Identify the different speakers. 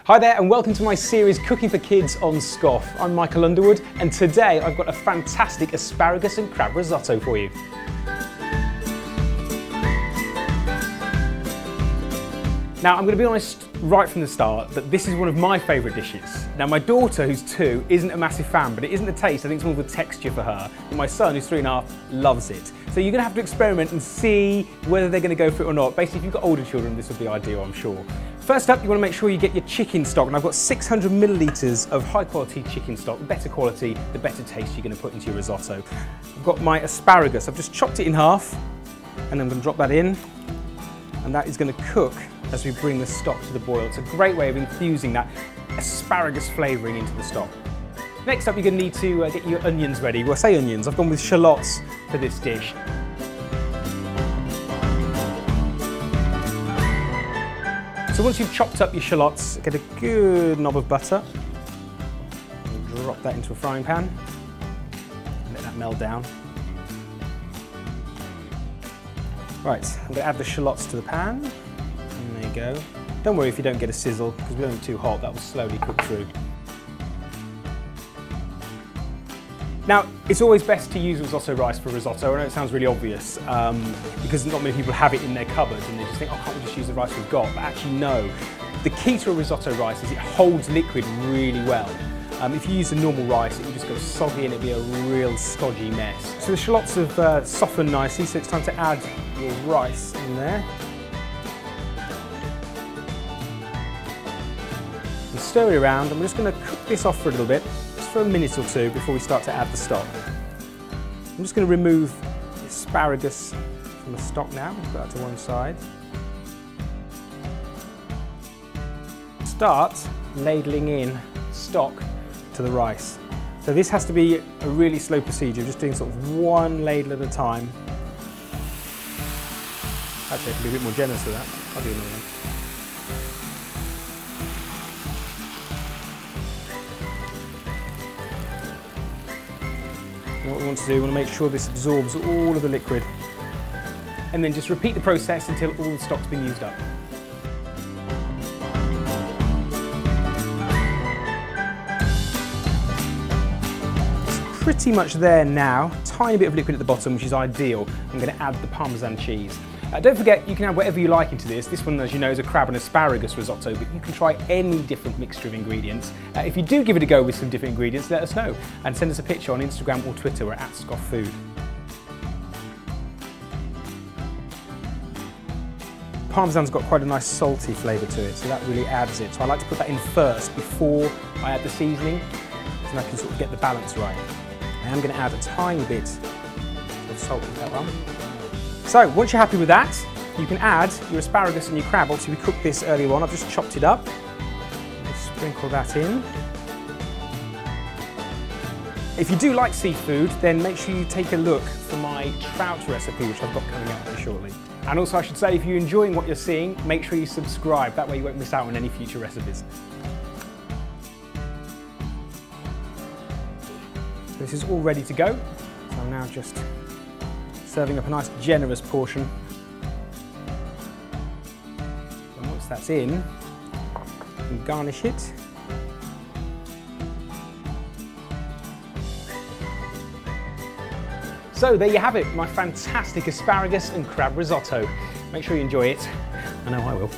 Speaker 1: Hi there and welcome to my series Cooking for Kids on Scoff. I'm Michael Underwood and today I've got a fantastic asparagus and crab risotto for you. Now I'm going to be honest right from the start that this is one of my favourite dishes. Now my daughter, who's 2, isn't a massive fan, but it isn't the taste, I think it's more the texture for her. And my son, who's 3.5, loves it. So you're going to have to experiment and see whether they're going to go for it or not. Basically, if you've got older children, this would be ideal, I'm sure. First up, you want to make sure you get your chicken stock, and I've got 600 millilitres of high quality chicken stock. The better quality, the better taste you're going to put into your risotto. I've got my asparagus, I've just chopped it in half, and I'm going to drop that in, and that is going to cook as we bring the stock to the boil. It's a great way of infusing that asparagus flavouring into the stock. Next up, you're going to need to get your onions ready. Well, I say onions, I've gone with shallots for this dish. So once you've chopped up your shallots, get a good knob of butter, drop that into a frying pan, let that melt down. Right, I'm going to add the shallots to the pan, and there you go. Don't worry if you don't get a sizzle, because we don't want it too hot, that will slowly cook through. Now, it's always best to use risotto rice for risotto. I know it sounds really obvious because not many people have it in their cupboard and they just think, oh, can't we just use the rice we've got? But actually, no. The key to a risotto rice is it holds liquid really well. If you use the normal rice, it will just go soggy and it'll be a real stodgy mess. So the shallots have softened nicely, so it's time to add your rice in there. And stir it around, and we're just going to cook this off for a little bit. For a minute or two before we start to add the stock. I'm just going to remove the asparagus from the stock now, put that to one side. Start ladling in stock to the rice. So this has to be a really slow procedure, just doing sort of one ladle at a time. Actually, I can be a bit more generous with that. I'll do another one. What we want to do, we want to make sure this absorbs all of the liquid, and then just repeat the process until all the stock's been used up. It's pretty much there now, tiny bit of liquid at the bottom, which is ideal. I'm going to add the Parmesan cheese. Don't forget, you can add whatever you like into this. This one, as you know, is a crab and asparagus risotto, but you can try any different mixture of ingredients. If you do give it a go with some different ingredients, let us know and send us a picture on Instagram or Twitter. We're at @ScoffFood. Parmesan's got quite a nice salty flavour to it, so that really adds it. So I like to put that in first before I add the seasoning, so I can sort of get the balance right. I am going to add a tiny bit of salt to that one. So once you're happy with that, you can add your asparagus and your crab. Obviously we cooked this earlier on, I've just chopped it up. Just sprinkle that in. If you do like seafood, then make sure you take a look for my trout recipe, which I've got coming up very shortly. And also I should say, if you're enjoying what you're seeing, make sure you subscribe, that way you won't miss out on any future recipes. So this is all ready to go, so I'm now just serving up a nice generous portion. And once that's in, you can garnish it. So there you have it, my fantastic asparagus and crab risotto. Make sure you enjoy it. I know I will.